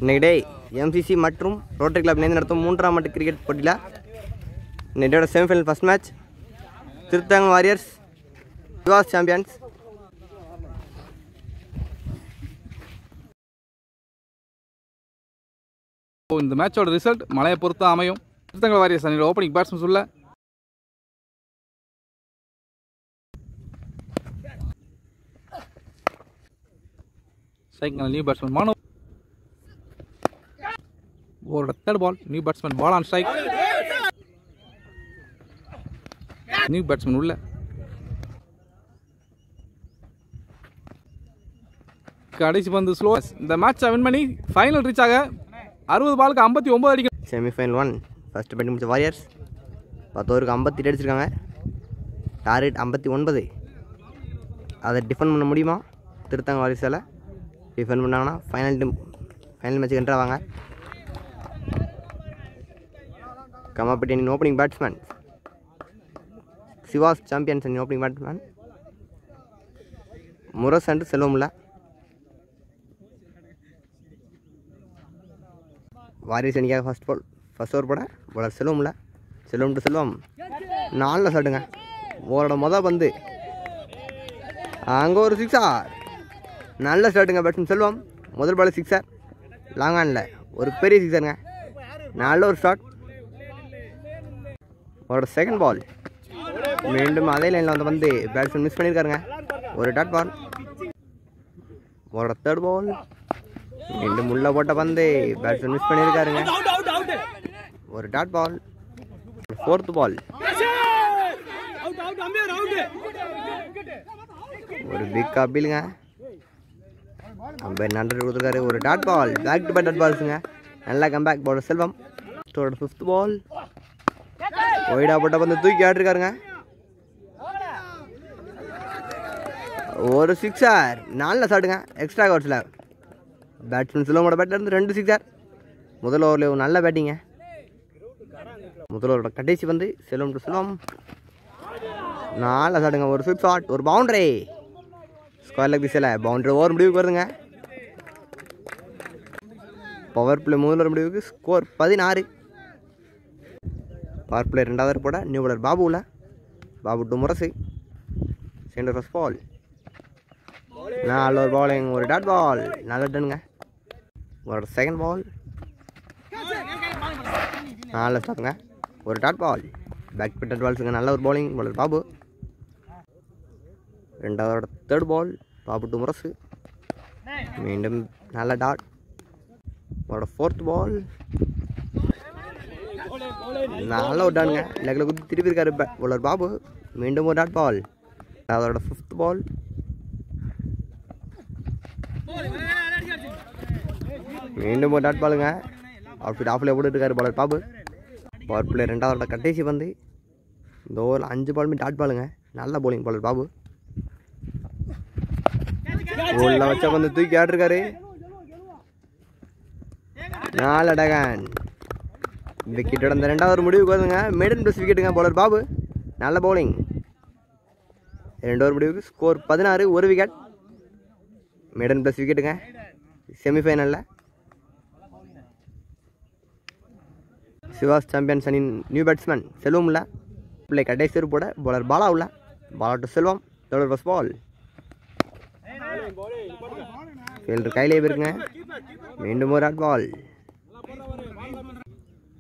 இன்னைக்கு day MCC மற்றும் rotary club இணைந்து நடத்தும் 3ஆம் ஆண்டு கிரிக்கெட் போட்டியில் இன்னையோட செமிஃபைனல் ஃபர்ஸ்ட் மேட்ச் திருத்தங்க வாரியர்ஸ் சிவாஸ் சாம்பியன்ஸ். இந்த மேட்சோட ரிசல்ட் மழையை பொறுத்து அமையும். திருத்தங்க வாரியர்ஸ் அணியோட ஓப்பனிங் பேட்ஸ்மேன் சொல்ல நியூ பேட்ஸ்மேன் மானோ ஓவரோட third ball. New batsman Paul on strike. New batsman உள்ள கடைசி பந்து ஸ்லோ. இந்த மேட்சை வின் பண்ணி ஃபைனல் ரீச் ஆக 60 பாலுக்கு 59 அடிக்கும். செமிஃபைனல் 1 ஃபர்ஸ்ட் பேட்டிங் முடிச்ச வாரியர்ஸ் 10 ஓவருக்கு 58 அடிச்சிருக்காங்க. டார்கெட் 59. அதை டிஃபெண்ட் பண்ண முடியுமா? திருத்தங்க வாரியர்ஸால் டிஃபெண்ட் பண்ணாங்கன்னா ஃபைனல் மேட்சுக்கு என்ட்ரு ஆவாங்க. கமாப்பட்டி அணியின் ஓப்பனிங் பேட்ஸ்மேன் சிவாஸ் சாம்பியன்ஸ் அணியின் ஓப்பனிங் பேட்ஸ்மேன் முரஸ் அண்ட் செல்வமுல்லா. வாரியர்ஸ் அணிக்காக ஃபர்ஸ்ட் ஓவர் போட பவுலர் செல்வம் டு செல்வம் 4 ஷாட்டுங்க. ஓவரோட மொதல் பந்து அங்கே ஒரு 6 நல்ல ஷாட்டுங்க. பேட்ஸ்மேன் செல்வம் முதல் பால் 6 லாங் ஆனில் ஒரு பெரிய 6 நல்ல ஒரு ஷாட். அவரோட செகண்ட் பால் மீண்டும் அதே லைனில் வந்து வந்து பேட்ஸ்மேன் மிஸ் பண்ணியிருக்காருங்க. ஒரு டாட் பால். அவரோட தேர்ட் பால் மீண்டும் உள்ள போட்ட பந்து பேட்ஸ்மேன் மிஸ் பண்ணியிருக்காருங்க. ஒரு டாட் பால். ஃபோர்த் பால் ஒரு பிக் அப்பீலுங்க. அம்பையர் நன்றி கொடுத்துருக்காரு. ஒரு dot ball. Back to back dot பால்ஸுங்க. நல்லா comeback bowler Selvam. Fifth ball ஒய்டா போட்ட பந்து தூக்கி ஆட்டிருக்காருங்க. ஒரு 6 நல்ல ஷாட்டுங்க. எக்ஸ்ட்ரா கவர்ஸில் பேட்ஸ்மேன் செல்வமோட பேட்டில் இருந்து 2 6. முதல் ஓவரில் நல்ல பேட்டிங்க. முதல் ஓவரோட கடைசி வந்து செல்வம் டு செல்வம் நல்ல ஷாட்டுங்க. ஒரு 6 ஷாட். ஒரு பவுண்டரி. ஸ்கொயர் லெக் திசையில் பவுண்டரி ஓவர் முடிவுக்கு வருதுங்க. பவர் பிளே முதல் முடிவுக்கு ஸ்கோர் 16. பவர் பிளே 2வது போட new bowler Babu to Murasu. Second first ball நல்ல ஒரு பாலிங். ஒரு டாட் பால். நல்ல டன்னுங்க. ஒரு செகண்ட் பால் நல்ல ஸ்டாப்புங்க. ஒரு dot ball. Back to dot பால்ஸுங்க. நல்ல ஒரு பாலிங் பவுலர் பாபு. 2வது third ball Babu to Murasu. மீண்டும் நல்ல டாட். அவரோட ஃபோர்த் பால் நல்ல ஒரு டானுங்க. லெக்கில் குத்தி திருப்பி இருக்காரு பவுலர் பாபு. மீண்டும் ஒரு டாட் பால். அதோட ஃபிஃப்த் பால் மீண்டும் ஒரு டாட் பாலுங்க. அவுட்ஃபீட் ஆஃப்ல போட்டுட்டு இருக்காரு பவுலர் பாபு. பவர் பிளே 2வது கடைசி பந்து. இந்த ஓவரில் 5 பாலுமே டாட் பாலுங்க. நல்ல பவுலிங் பவுலர் பாபு. உள்ள வச்ச பந்து தூக்கி ஆட்டிருக்காரு. நாலு டகன் விக்கெட்டோட இந்த 2வது முடிவுக்கு வருதுங்க. மேடன் ப்ளஸ் விக்கெட்டுங்க பவுலர் பாபு. நல்ல பவுலிங். 2 ஓவர் முடிவுக்கு ஸ்கோர் 16. ஒரு விக்கெட். மேடன் ப்ளஸ் விக்கெட்டுங்க செமிஃபைனலில். சிவாஸ் சாம்பியன்ஸ் அணியின் நியூ பேட்ஸ்மேன் செல்வம் உள்ள பிள்ளை கடைசி போட bowler Bala to Selvam. Third first ball fielder கையிலே இருக்குங்க. மீண்டும் ஒரு டாட் பால்.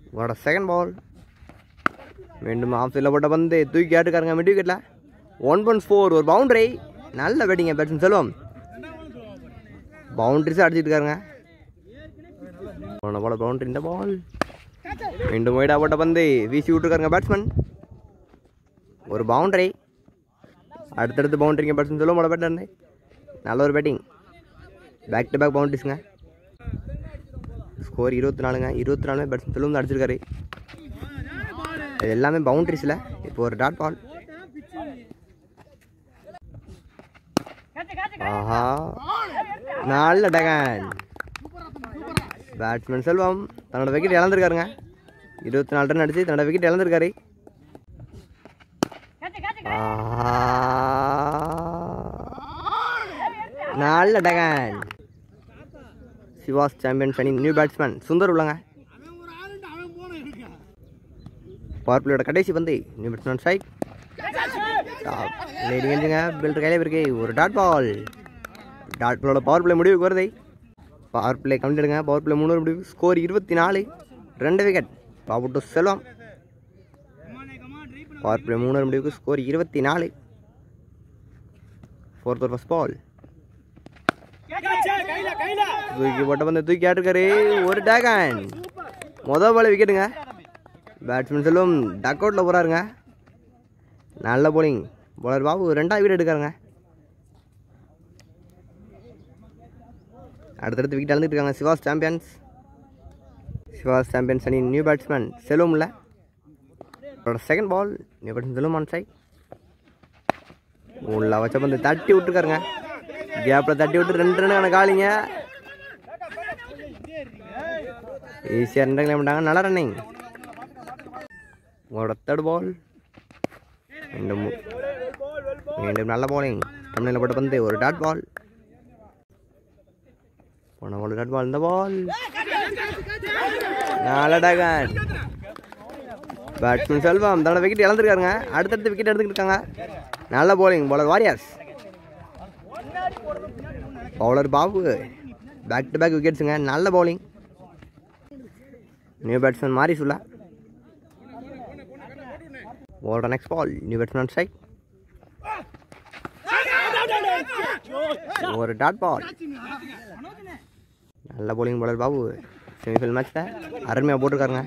உங்களோட செகண்ட் பால் மீண்டும் ஆஃப் சைடில் போட்ட பந்து தூக்கி ஆட்டுக்காருங்க. மிட் விக்கெட்டில் 1.4 ஒரு பவுண்டரி. நல்ல பேட்டிங்க பேட்ஸ்மேன் செல்வம். பவுண்டரிஸாக அடிச்சிட்டு இருக்காருங்க. போன பால் பவுண்டரி. இந்த பால் மீண்டும் ஒய்டா போட்ட பந்து வீசி விட்டுருக்காருங்க பேட்ஸ்மேன். ஒரு பவுண்டரி. அடுத்தடுத்து பவுண்டரிங்க பேட்ஸ்மேன் செல்வம் போட பேட்டர். நல்ல ஒரு பேட்டிங். பேக் டு பேக் பவுண்டரிஸுங்க. ஸ்கோர் 24ங்க. 24 பேட்ஸ்மேன் செல்வம் அடிச்சிருக்காரு. இது எல்லாமே பவுண்டரிஸில். இப்போ ஒரு டாட் பால். ஆஹா நல்ல டகன். பேட்ஸ்மேன் செல்வம் தன்னோட விக்கெட் இழந்திருக்காருங்க. 24 ரன் அடிச்சு தன்னோட விக்கெட் இழந்திருக்காரு. நல்ல டகன். சிவாஸ் சாம்பியன்ஸ் அணி நியூ பேட்ஸ்மேன் சுந்தர் உள்ளங்க. பவர் பிளேயோட கடைசி பந்து நியூ பேட்ஸ்மேன் ஸ்ட்ரைக். லேடிங்க பெல்ட் கையில இருக்கு. ஒரு டாட் பால். டாட் பாலோட பவர் பிளே முடிவுக்கு வருது. பவர் பிளே கவுண்ட் எடுங்க. பவர் பிளே 3 முடிவு. Score 24. 2 wicket. Babu to Selvam. Power play 3 முடிவுக்கு ஸ்கோர் 24. 4th first ball. தூக்கி போட்ட பந்து தூக்கி ஆட்டிருக்காரு. ஒரு டேகன். மொதல் பால் விக்கெட்டுங்க. பேட்ஸ்மேன் செல்வம் டக் அவுட்டில் போகிறாருங்க. நல்ல போலிங். பவுலர் பாபு 2வது விக்கெட் எடுக்காருங்க. அடுத்தடுத்து விக்கெட் இழந்துட்டு இருக்காங்க சிவாஸ் சாம்பியன்ஸ். சிவாஸ் சாம்பியன்ஸ் அணி நியூ பேட்ஸ்மேன் செல்வம் இல்லை. அவரோட second ball new batsman Selvam on side. உள்ள வச்ச பந்து தட்டி விட்டுருக்காருங்க. கேப்பில் தட்டி விட்டு 2 ரன்னுக்கான காலிங்க. ஈஸியாக 2 ரன் பண்ணிட்டாங்க. நல்ல ரன்னிங். உங்களோட தேர்ட் பால். மீண்டும் நல்ல பாலிங். தமிழில் போட்ட பந்து ஒரு டாட் பால். போன பால் டாட் பால். இந்த பால் நல்ல டேகன். பேட்ஸ்மேன் செல்வம் தன்னோட விக்கெட் இழந்திருக்காருங்க. அடுத்தடுத்து விக்கெட் எடுத்துக்கிட்டு இருக்காங்க. நல்ல bowling. Bowler warriors. Bowler Babu back to back விக்கெட்ஸுங்க. நல்ல பவுலிங். நியூ பேட்ஸ்மேன் மாறி சொல்ல. ஓட next ball new batsman strike. ஒரு டாட் பால். நல்ல பவுலிங் பவுலர் பாபு. செமிஃபைனல் மேட்ச்சில் அருமையாக போட்டிருக்காருங்க.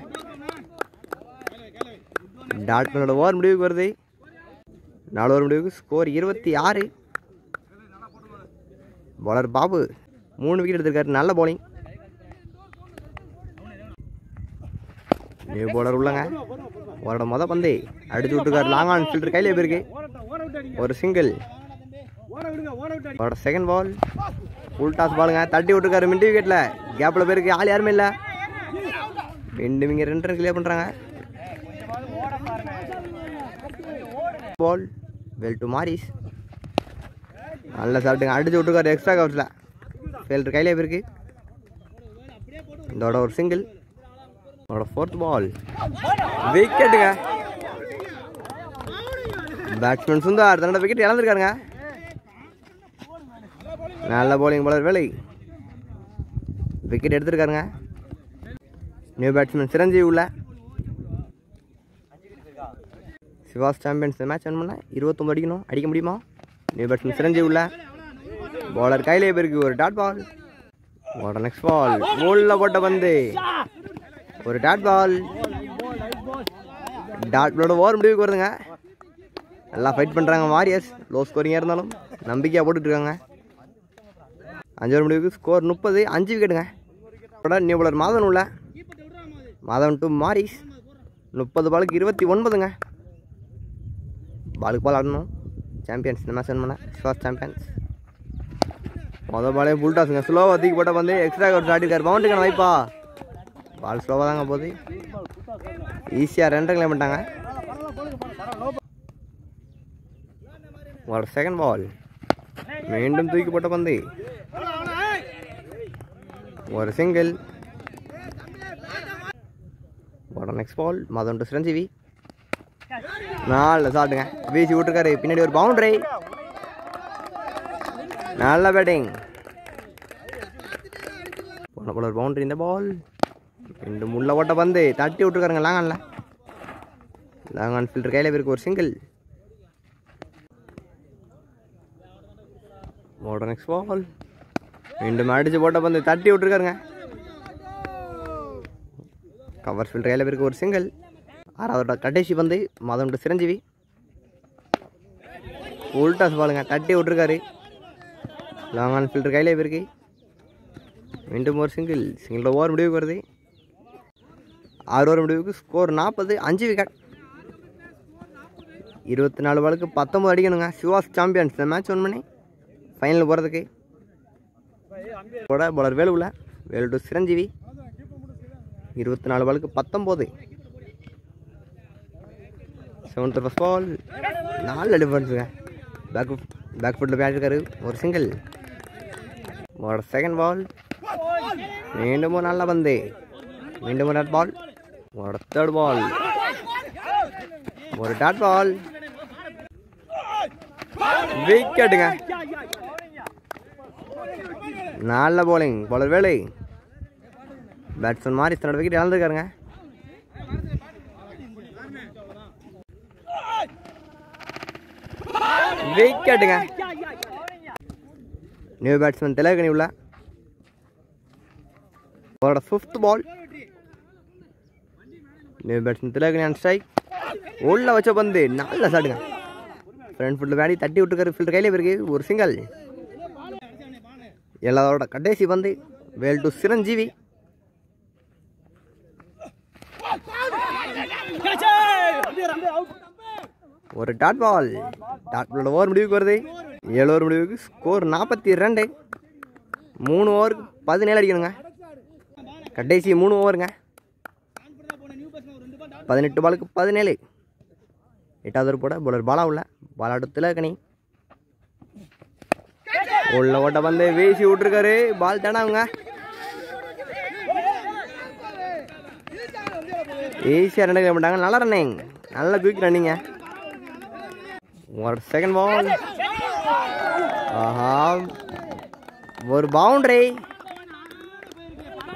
டாட் பாலோட ஓவர் முடிவுக்கு வருது. 4 ஓவர் முடிவுக்கு ஸ்கோர் 26. பவுலர் பாபு 3 விக்கெட் எடுத்திருக்காரு. நல்ல பவுலிங். New bowler உள்ளங்க. அவரோட மொதல் பந்து அடிச்சு விட்டுருக்காரு. லாங் ஆன் ஃபீல்டர் கையிலே போயிருக்கு. ஒரு சிங்கிள். அவரோட செகண்ட் பால் ஃபுல் டாஸ் பாலுங்க. தட்டி விட்டுருக்காரு. மிண்டு விக்கெட்டில் கேப்பில் போயிருக்கு. ஆள் யாருமே இல்லை. மிண்டு இங்கே 2 ரன் கிளியர் பண்ணுறாங்க. Ball Vel to Maris. நல்ல சாப்பிட்டுங்க. அடிச்சு விட்டுருக்காரு எக்ஸ்ட்ரா கவர்ஸில். ஃபீல்டர் கையிலே போயிருக்கு. இதோட ஒரு சிங்கிள். அவரோட 4th பால் விக்கெட்டுங்க. பேட்ஸ்மேன் சுந்தர் தன்னோட விக்கெட் இழந்திருக்காருங்க. நல்ல பவுலிங் பவுலர் வேலை. விக்கெட் எடுத்திருக்காருங்க. நியூ பேட்ஸ்மேன் சிரஞ்சீவி உள்ள. சிவாஸ் சாம்பியன்ஸ் மேட்ச் ரன் பண்ண 29 அடிக்கணும். அடிக்க முடியுமா? நியூ பேட்ஸ்மேன் சிரஞ்சீவி உள்ள. பவுலர் கையிலே போயிருக்கு. ஒரு டாட் பால். ஓட நெக்ஸ்ட் பால் உள்ள போட்ட பந்து ஒரு டாட் பால். டாட் பாலோட ஓவர் முடிவுக்கு வருதுங்க. நல்லா ஃபைட் பண்ணுறாங்க வாரியர்ஸ். லோ ஸ்கோரிங்காக இருந்தாலும் நம்பிக்கையாக போட்டுட்ருக்காங்க. 5 ஓவர் முடிவுக்கு ஸ்கோர் 30. 5 விக்கெட்டுங்க. நியூ பவுலர் மாதவன் உள்ள. Madhavan to Maurice. 30 பாலுக்கு 29ங்க. பாலுக்கு பால் ஆடணும். சாம்பியன்ஸ் இந்த மேட்ச் பண்ண சிவாஸ் சாம்பியன்ஸ். மொதல் பாலே ஃபுல் டாஸுங்க. ஸ்லோவாக தூக்கி போட்ட வந்து எக்ஸ்ட்ரா ஒரு ஆடிருக்காரு. பவுண்டரிக்கான வாய்ப்பா. பால் ஸ்லோவாக தாங்க போகுது. ஈஸியாக 2 ரன் பண்ணிட்டாங்க. ஒரு செகண்ட் பால் மீண்டும் தூக்கி போட்ட பந்து ஒரு சிங்கிள். ஒரு next ball Madan to Chiranjeevi. நல்ல சாட்டுங்க. வீசி விட்டுருக்காரு. பின்னாடி ஒரு பவுண்டரி. நல்ல பேட்டிங். போன போல ஒரு பவுண்டரி. இந்த பால் ரெண்டு முள்ள ஓட்ட பந்து தட்டி விட்டுருக்காருங்க. லாங்கான்ல லாங்கான் ஃபில்டர் கையில் இருக்கு. ஒரு சிங்கிள். ஓட நெக்ஸ்ட் பால் மீண்டும் அடிச்சு போட்ட பந்து தட்டி விட்டுருக்காருங்க. கவர் ஃபில்டர் கையில் இருக்கு. ஒரு சிங்கிள். 6வது கடைசி பந்து மதம் டு சிரஞ்சீவி. ஃபுல் டாஸ் பாலுங்க. தட்டி விட்டுருக்காரு. லாங் ஆன் ஃபில்டர் கையிலே இருக்கு. மீண்டும் ஒரு சிங்கிள். சிங்கிள் ஓவர் முடிவுக்கு வருது. 6 ஓவர் முடிவுக்கு ஸ்கோர் 40. 5 விக்கெட். 24 பாலுக்கு 19 அடிக்கணுங்க. சிவாஸ் சாம்பியன்ஸ் இந்த மேட்ச் ஒன் பண்ணி ஃபைனல் போகிறதுக்கு. பவுலர் வேலுவில். வேலு டு சிரஞ்சீவி. 24 பாலுக்கு 19. 7th first ball. 4 டிஃபரன்ஸுங்க. பேக் ஃபுட்டில் பேட்டிருக்காரு. ஒரு சிங்கிள். செகண்ட் பால் மீண்டும் ஒரு நல்ல பந்து. மீண்டும் ஒரு டாட் பால். ஒரு தேர்ட் பால். ஒரு டாட் பால். விக்கெட்டுங்க. நல்ல போலிங். பவுலர் வேலை. பேட்ஸ்மேன் மாரிஸ் தன்னோட விக்கெட் இழந்திருக்காருங்க. விக்கெட்டுங்க. நியூ பேட்ஸ்மேன் திலகனி உள்ள அவரோட 5th ball. New batsman Thilagani on strike. உள்ள வச்ச பந்து நல்ல ஷாட்டுங்க. ஃப்ரண்ட் ஃபுட்டில் வேடி தட்டி விட்டுருக்காரு. ஃபீல்டர் கையிலே இருக்கு. ஒரு சிங்கிள். எல்லாரோட கடைசி பந்து. வேல் டு சிரஞ்சீவி. ஒரு டாட் பால். டாட் பாலோட ஓவர் முடிவுக்கு வருது. 7 ஓவர் முடிவுக்கு. ஸ்கோர் 42. 3 ஓவருக்கு 17 அடிக்கணுங்க. கடைசி 3 ஓவருங்க. 18 பாலுக்கு 17. 8வது ஓவர் போட பவுலர் பாலா உள்ள. பாலாட்டு திலகனி. உள்ள ஓட்ட பந்து வீசி விட்டுருக்காரு. பால் தானாங்க. ஈஸியாக ரன் எடுக்க மாட்டாங்க. நல்லா ரன்னிங். நல்ல குயிக் ரன்னிங்க. ஒரு செகண்ட் பால். ஆஹா, ஒரு பவுண்டரி.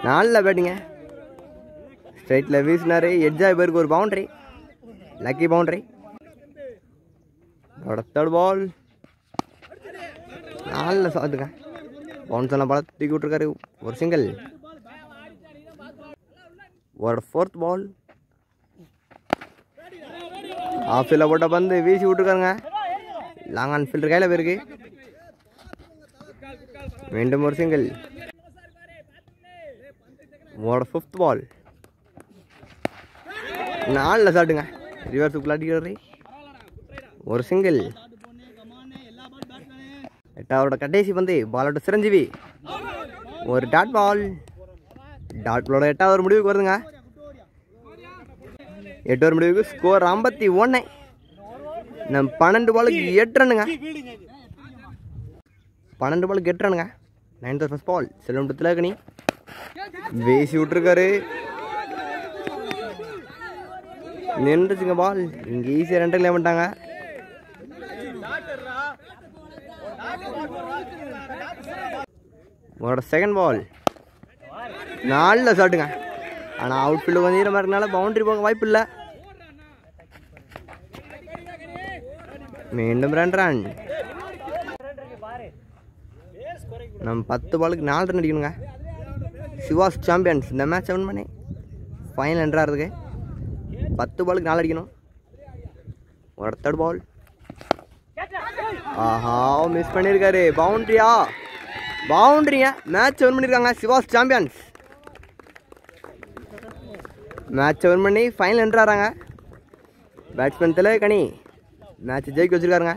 நல்ல பேட்டிங்க. ஸ்ட்ரைட்டில் வீசினாரு. எட்ஜாக பேருக்கு ஒரு boundary. Lucky boundary. Third ball. நல்ல சாத்துங்க. பவுன்ஸ் எல்லாம் பால் தூக்கி விட்டுருக்காரு. ஒரு சிங்கிள். ஒரு 4th பால். ஆஃப் ஃபீல்டில் போட்ட பந்து வீசி விட்டுருக்காருங்க. லாங் ஆன் ஃபீல்டர் கையில் போயிருக்கு. மீண்டும் ஒரு சிங்கிள். ஒரு 5th பால். நல்ல ஷாட்டுங்க. ரிவர்ஸ் அடிக்கிறாரு. ஒரு சிங்கிள். 8வது கடைசி பந்து. பாலோட சிரஞ்சீவி. ஒரு டாட் பால். டாட் பாலோட 8வது முடிவுக்கு வருதுங்க. 8 ஓவர் முடிவுக்கு. ஸ்கோர் 51. நம்ம 12 பாலுக்கு 8 ரன்னுங்க. 12 பாலுக்கு 8 ரன்னுங்க. 9th first ball. Selvam to திலகனி. வீசி விட்டுருக்காரு. நின்றுச்சுங்க பால். இங்கே ஈஸியாக 2 கிலோ பண்ணிட்டாங்க. உங்களோட செகண்ட் பால். நல்ல ஷாட்டுங்க. ஆனால் அவுட் ஃபீல்டு கொஞ்சம் ஈரமாக இருக்கனால பவுண்டரி போக வாய்ப்பு இல்லை. மீண்டும் 2 ரன். நம்ம 10 பாலுக்கு 4 ரன் அடிக்கணுங்க. சிவாஸ் சாம்பியன்ஸ் இந்த மேட்ச் வின் பண்ணி ஃபைனல் என்ட்ராகிறதுக்கு 10 பாலுக்கு 4 அடிக்கணும். ஒரு தேர்ட் பால். ஆஹா, மிஸ் பண்ணியிருக்காரு. பவுண்ட்ரியா? பவுண்ட்ரிங்க. மேட்ச் வின் பண்ணியிருக்காங்க சிவாஸ் சாம்பியன்ஸ். மேட்சை வின் பண்ணி ஃபைனல் என்ட்ராகிறாங்க. பேட்ஸ்மேன் திலகனி மேட்ச் ஜெயிக்க வச்சுருக்காருங்க.